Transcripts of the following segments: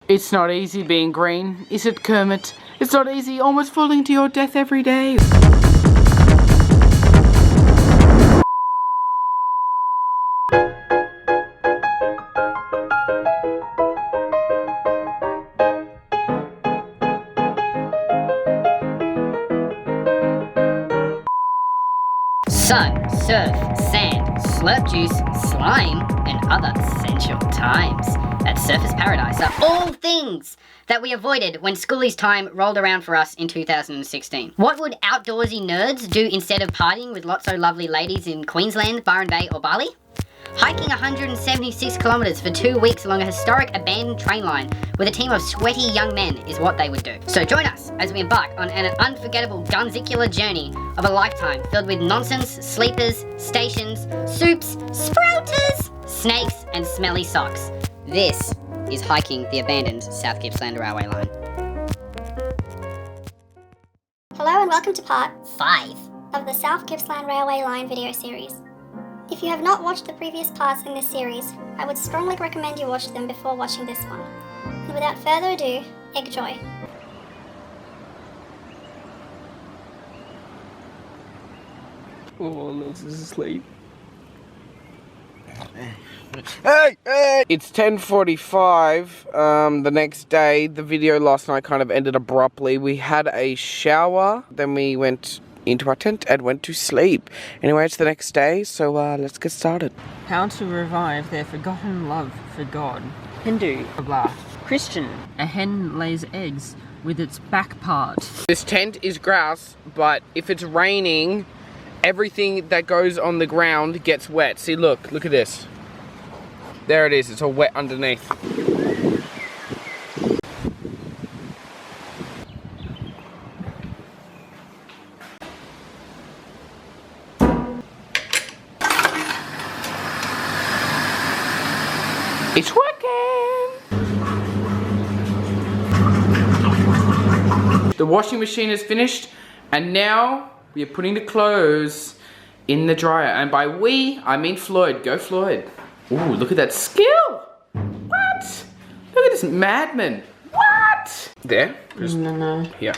It's not easy being green, is it, Kermit? It's not easy almost falling to your death every day. Sun, surf, sand, slurp juice, slime, and other sensual times at Surfers Paradise are all things that we avoided when schoolies time rolled around for us in 2016. What would outdoorsy nerds do instead of partying with lots of lovely ladies in Queensland, Byron Bay or Bali? Hiking 176 kilometres for 2 weeks along a historic abandoned train line with a team of sweaty young men is what they would do. So join us as we embark on an unforgettable gunzil-sic-ular journey of a lifetime filled with nonsense, sleepers, stations, soups, sprouters, snakes and smelly socks. This is hiking the abandoned South Gippsland railway line. Hello and welcome to part 5 of the South Gippsland Railway Line video series. If you have not watched the previous parts in this series, I would strongly recommend you watch them before watching this one. And without further ado, enjoy. Oh, Lils is asleep. Hey! It's 10:45 the next day. The video last night kind of ended abruptly. We had a shower, then we went into our tent and went to sleep. Anyway, it's the next day, so let's get started. How to revive their forgotten love for God. Hindu, blah. Christian, a hen lays eggs with its back part. This tent is grass, but if it's raining, everything that goes on the ground gets wet. See, look at this. There it is, it's all wet underneath. It's working! The washing machine is finished, and now we are putting the clothes in the dryer. And by we, I mean Floyd. Go Floyd. Ooh, look at that skill! What? Look at this madman. What? There? No. Here.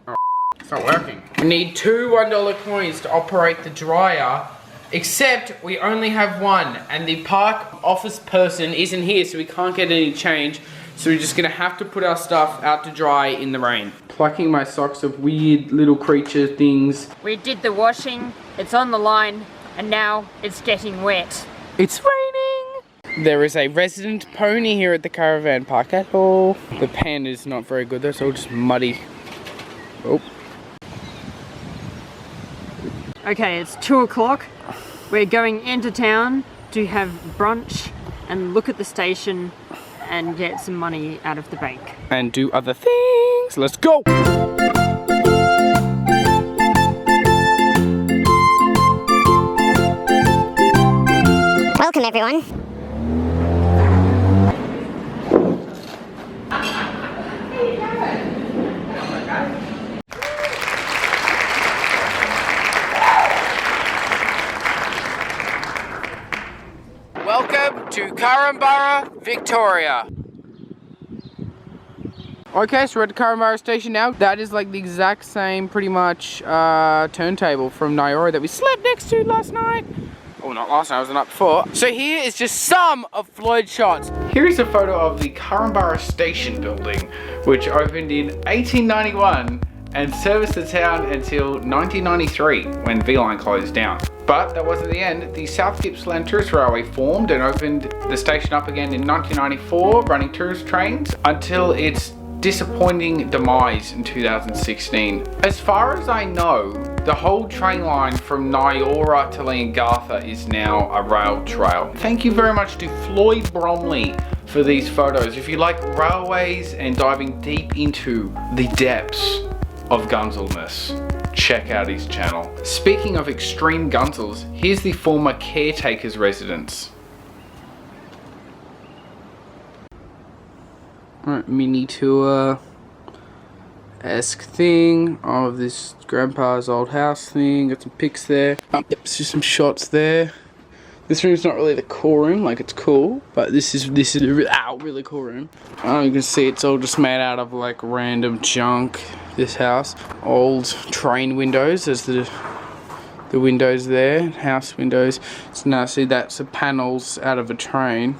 Oh, it's not working. We need 2 $1 coins to operate the dryer. Except we only have one, and the park office person isn't here, so we can't get any change. So we're just gonna have to put our stuff out to dry in the rain. Plucking my socks of weird little creature things. We did the washing, it's on the line, and now it's getting wet. It's raining! There is a resident pony here at the caravan park at all. The pan is not very good, that's all just muddy. Oh. Okay, it's 2 o'clock. We're going into town to have brunch and look at the station and get some money out of the bank. And do other things. Let's go! Welcome everyone. Welcome to Korumburra, Victoria. Okay, so we're at the Korumburra station now. That is like the exact same, pretty much, turntable from Nyora that we slept next to last night. Oh, not last night, I was the night before. So here is just some of Floyd's shots. Here is a photo of the Korumburra station building, which opened in 1891 and serviced the town until 1993 when V-Line closed down. But that wasn't the end. The South Gippsland Tourist Railway formed and opened the station up again in 1994, running tourist trains until its disappointing demise in 2016. As far as I know, the whole train line from Nyora to Leongatha is now a rail trail. Thank you very much to Floyd Bromley for these photos. If you like railways and diving deep into the depths of gunzilness, check out his channel. Speaking of extreme gunzils, here's the former caretaker's residence. Alright, mini tour esque thing of this grandpa's old house thing. Got some pics there. Yep, see some shots there. This room's not really the cool room, like it's cool, but this is a really cool room. You can see it's all just made out of like random junk. This house, old train windows. There's the windows there, house windows. So now see that's the panels out of a train,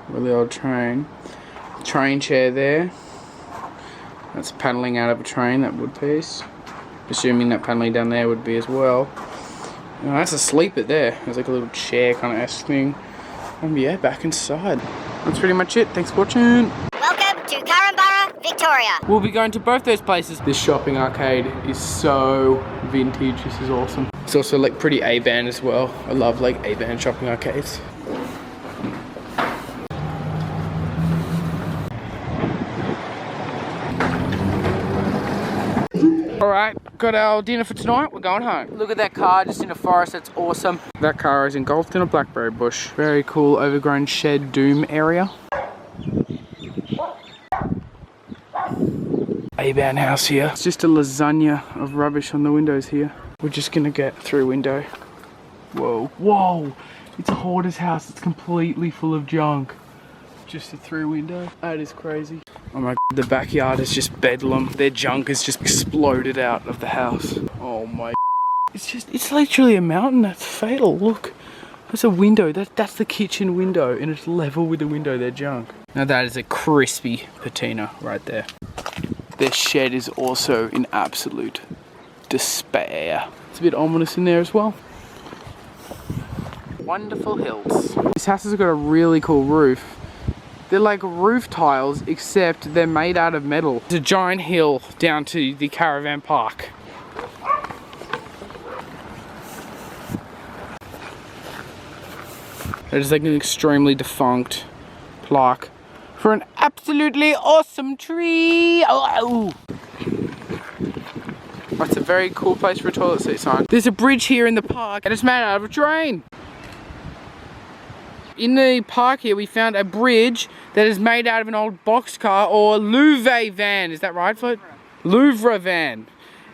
really old train. Train chair there. That's paneling out of a train, that wood piece. Assuming that paneling down there would be as well. Oh, that's a sleeper there. There's like a little chair kind of esque thing. Yeah, back inside. That's pretty much it. Thanks for watching. Welcome to Korumburra, Victoria. We'll be going to both those places. This shopping arcade is so vintage. This is awesome. It's also like pretty A-band as well. I love like A-band shopping arcades. Alright, got our dinner for tonight, we're going home. Look at that car just in a forest, that's awesome. That car is engulfed in a blackberry bush. Very cool overgrown shed doom area. A-band house here. It's just a lasagna of rubbish on the windows here. We're just gonna get through window. Whoa, whoa! It's a hoarder's house, it's completely full of junk. Just a through window. That is crazy. Oh my god, the backyard is just bedlam. Their junk has just exploded out of the house. Oh my. It's literally a mountain. That's fatal. Look, there's a window. That's the kitchen window, and it's level with the window. Their junk. Now that is a crispy patina right there. Their shed is also in absolute despair. It's a bit ominous in there as well. Wonderful hills. This house has got a really cool roof. They're like roof tiles, except they're made out of metal. It's a giant hill down to the caravan park. It is like an extremely defunct plaque for an absolutely awesome tree. Oh, that's a very cool place for a toilet seat sign. There's a bridge here in the park, and it's made out of a train. In the park here, we found a bridge that is made out of an old boxcar or Louvre van. Is that right, Floyd? Louvre van.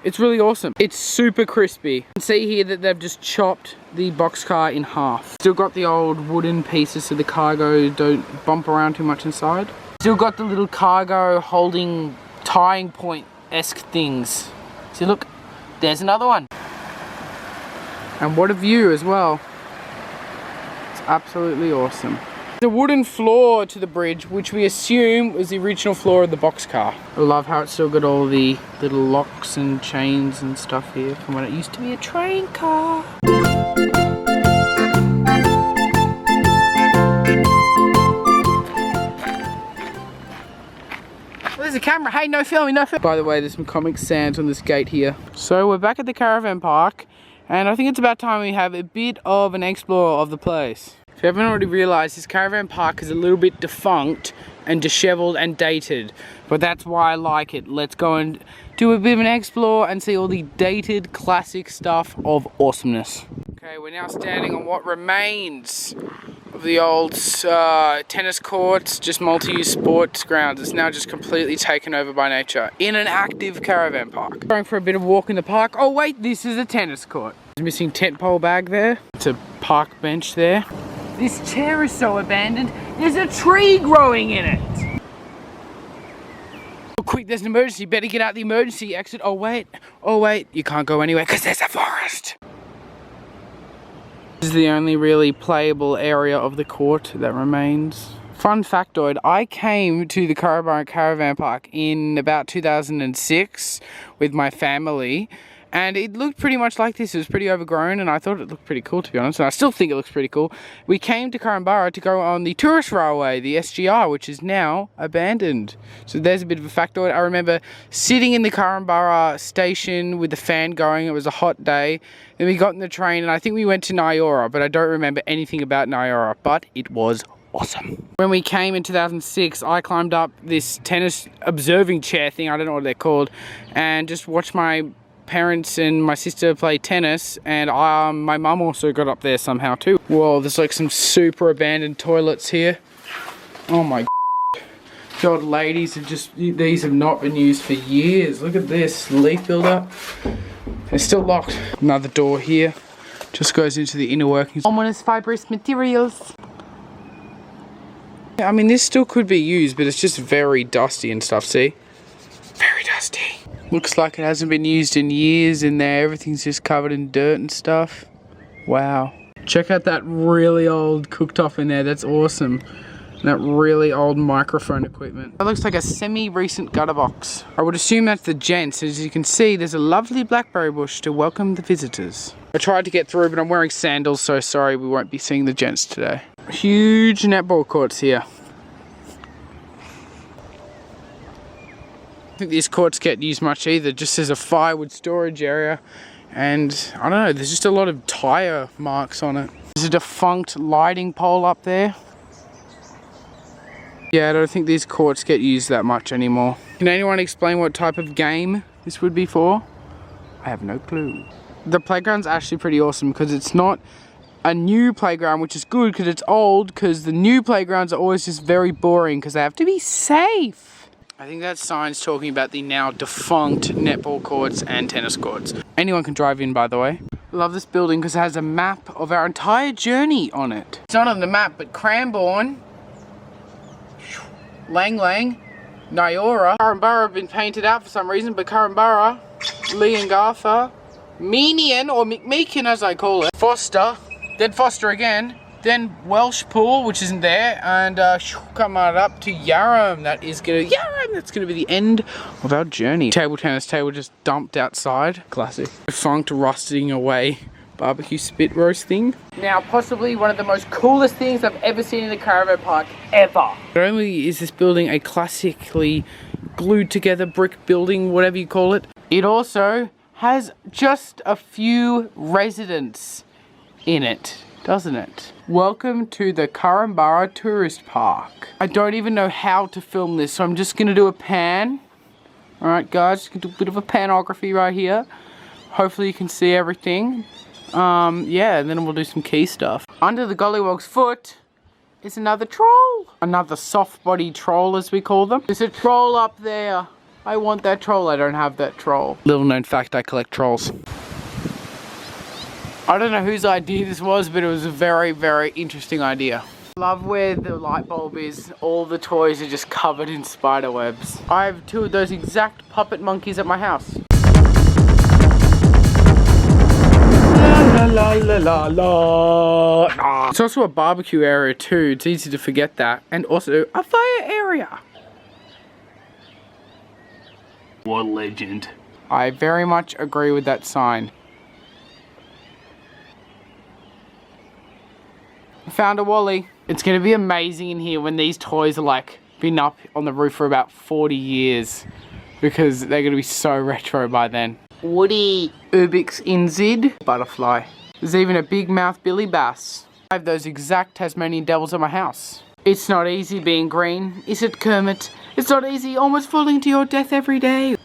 It's really awesome. It's super crispy. You can see here that they've just chopped the boxcar in half. Still got the old wooden pieces so the cargo don't bump around too much inside. Still got the little cargo holding tying point-esque things. See, look, there's another one. And what a view as well. Absolutely awesome. The wooden floor to the bridge, which we assume was the original floor of the boxcar. I love how it's still got all the little locks and chains and stuff here from when it used to be a train car. There's a camera. Hey, no filming, no filming. By the way, there's some Comic Sans on this gate here. So we're back at the caravan park. And I think it's about time we have a bit of an explore of the place. If you haven't already realised, this caravan park is a little bit defunct and dishevelled and dated. But that's why I like it. Let's go and do a bit of an explore and see all the dated classic stuff of awesomeness. Okay, we're now standing on what remains of the old tennis courts, just multi-use sports grounds. It's now just completely taken over by nature in an active caravan park. Going for a bit of walk in the park. Oh wait, this is a tennis court. There's a missing tent pole bag there. It's a park bench there. This chair is so abandoned, there's a tree growing in it. Oh quick, there's an emergency, better get out the emergency exit. Oh wait, you can't go anywhere because there's a forest. This is the only really playable area of the court that remains. Fun factoid, I came to the Korumburra Caravan Park in about 2006 with my family, and it looked pretty much like this. It was pretty overgrown, and I thought it looked pretty cool, to be honest, and I still think it looks pretty cool. We came to Korumburra to go on the tourist railway, the SGR, which is now abandoned. So there's a bit of a factoid. I remember sitting in the Korumburra station with the fan going. It was a hot day. Then we got in the train, and I think we went to Nyora, but I don't remember anything about Nyora, but it was awesome. When we came in 2006, I climbed up this tennis observing chair thing, I don't know what they're called, and just watched my parents and my sister play tennis, and my mum also got up there somehow too. Whoa, there's like some super abandoned toilets here. Oh my the old ladies have just, these have not been used for years. Look at this, leaf buildup. They're still locked. Another door here. Just goes into the inner workings. Ominous fibrous materials. I mean, this still could be used, but it's just very dusty and stuff, see? Very dusty. Looks like it hasn't been used in years in there. Everything's just covered in dirt and stuff. Wow. Check out that really old cooktop in there. That's awesome. That really old microphone equipment. That looks like a semi-recent gutter box. I would assume that's the gents. As you can see, there's a lovely blackberry bush to welcome the visitors. I tried to get through, but I'm wearing sandals, so sorry we won't be seeing the gents today. Huge netball courts here. I don't think these courts get used much either, just as a firewood storage area. And I don't know, there's just a lot of tire marks on it. There's a defunct lighting pole up there. Yeah, I don't think these courts get used that much anymore. Can anyone explain what type of game this would be for? I have no clue. The playground's actually pretty awesome because it's not a new playground, which is good because it's old, because the new playgrounds are always just very boring because they have to be safe. I think that sign's talking about the now defunct netball courts and tennis courts. Anyone can drive in, by the way. Love this building because it has a map of our entire journey on it. It's not on the map, but Cranbourne, Lang Lang, Nyora, Korumburra have been painted out for some reason, but Korumburra, Leongatha, Meenian, or McMeekin as I call it, Foster, then Foster again, then Welsh Pool, which isn't there, and come on up to Yarram. That's gonna be the end of our journey. Table tennis table just dumped outside. Classic. Defunct rusting away barbecue spit roasting. Now, possibly one of the most coolest things I've ever seen in the caravan park ever. Not only is this building a classically glued together brick building, whatever you call it, it also has just a few residents in it, doesn't it? Welcome to the Korumburra Tourist Park. I don't even know how to film this, so I'm just gonna do a pan. Alright guys, just gonna do a bit of a panography right here. Hopefully you can see everything. Yeah, and then we'll do some key stuff. Under the gollywog's foot is another troll. Another soft body troll, as we call them. There's a troll up there. I want that troll. I don't have that troll. Little known fact, I collect trolls. I don't know whose idea this was, but it was a very, very interesting idea. Love where the light bulb is. All the toys are just covered in spider webs. I have two of those exact puppet monkeys at my house. La la la la. Ah. It's also a barbecue area too. It's easy to forget that. And also a fire area. What a legend. I very much agree with that sign. I found a Wally. It's going to be amazing in here when these toys are like been up on the roof for about 40 years. Because they're going to be so retro by then. Woody. Ubix Inzid. Butterfly. There's even a big mouth Billy Bass. I have those exact Tasmanian devils at my house. It's not easy being green, is it, Kermit? It's not easy almost falling to your death every day.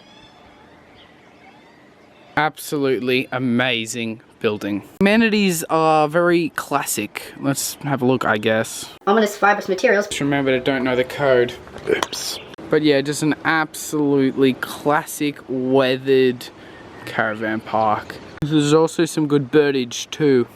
Absolutely amazing building. Amenities are very classic. Let's have a look, I guess. Ominous fibrous materials. Just remember to don't know the code. Oops. But yeah, just an absolutely classic weathered caravan park. There's also some good birdage too.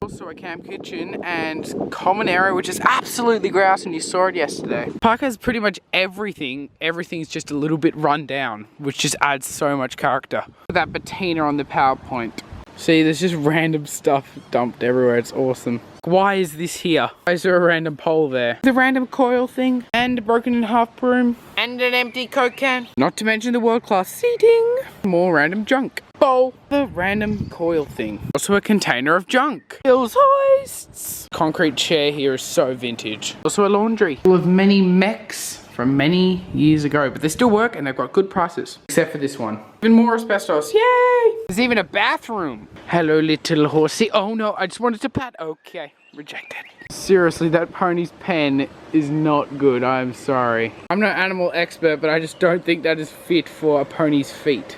Also a camp kitchen and common area which is absolutely grouse, and you saw it yesterday. Park has pretty much everything. Everything's just a little bit run down, which just adds so much character. That patina on the PowerPoint. See, there's just random stuff dumped everywhere. It's awesome. Why is this here? Why is there a random pole there? The random coil thing. And a broken in half broom. And an empty Coke can. Not to mention the world-class seating. More random junk. Bowl. The random coil thing. Also a container of junk. Hills hoists. Concrete chair here is so vintage. Also a laundry. Full of many mechs from many years ago, but they still work and they've got good prices. Except for this one. Even more asbestos, yay! There's even a bathroom. Hello, little horsey. Oh no, I just wanted to pat. Okay, rejected. Seriously, that pony's pen is not good, I'm sorry. I'm no animal expert, but I just don't think that is fit for a pony's feet.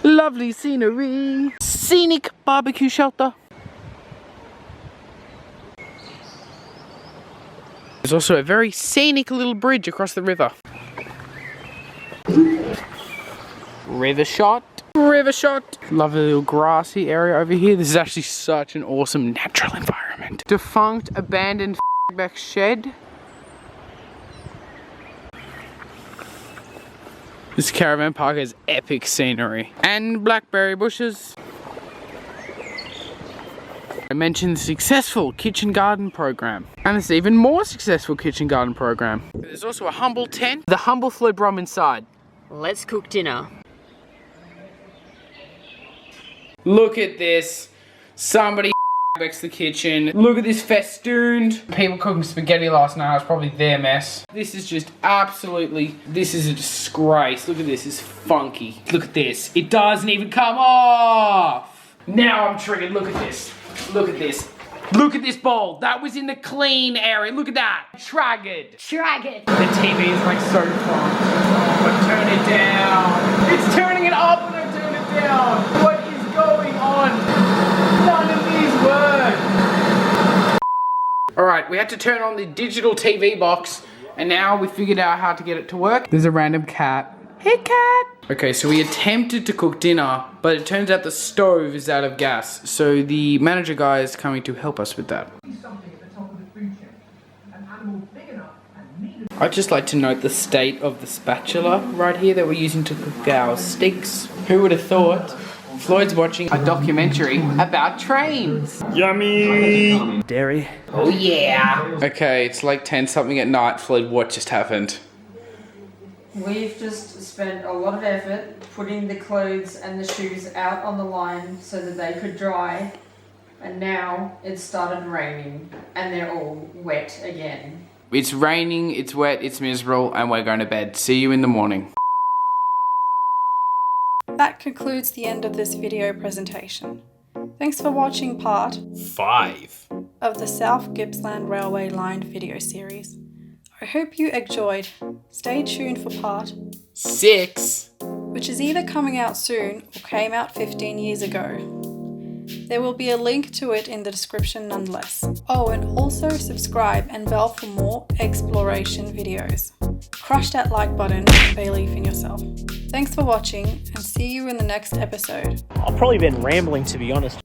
Lovely scenery. Scenic barbecue shelter. There's also a very scenic little bridge across the river. river shot. River shot. Lovely little grassy area over here. This is actually such an awesome natural environment. Defunct, abandoned back shed. This caravan park has epic scenery. And blackberry bushes. I mentioned the successful kitchen garden program. And this even more successful kitchen garden program. There's also a humble tent. The humble Floyd Brom inside. Let's cook dinner. Look at this. Somebody the kitchen. Look at this festooned. People cooking spaghetti last night. It was probably their mess. This is just absolutely, this is a disgrace. Look at this, it's funky. Look at this. It doesn't even come off. Now I'm triggered. Look at this. Look at this. Look at this bowl. That was in the clean area. Look at that. Triggered. Triggered. The TV is like so fun. Oh, but turn it down. It's turning it up and I turn it down. What is going on? None of these work. Alright, we had to turn on the digital TV box and now we figured out how to get it to work. There's a random cat. Hey cat! Okay, so we attempted to cook dinner, but it turns out the stove is out of gas. So the manager guy is coming to help us with that. I'd just like to note the state of the spatula right here that we're using to cook our steaks. Who would have thought? Floyd's watching a documentary about trains. Yummy! Dairy. Oh yeah! Okay, it's like 10 something at night. Floyd, what just happened? We've just spent a lot of effort putting the clothes and the shoes out on the line so that they could dry, and now it's started raining and they're all wet again. It's raining, it's wet, it's miserable, and we're going to bed. See you in the morning. That concludes the end of this video presentation. Thanks for watching part 5 of the South Gippsland Railway Line video series. I hope you enjoyed. Stay tuned for part 6, which is either coming out soon or came out 15 years ago. There will be a link to it in the description nonetheless. Oh, and also subscribe and bell for more exploration videos. Crush that like button and believe in yourself. Thanks for watching and see you in the next episode. I've probably been rambling, to be honest.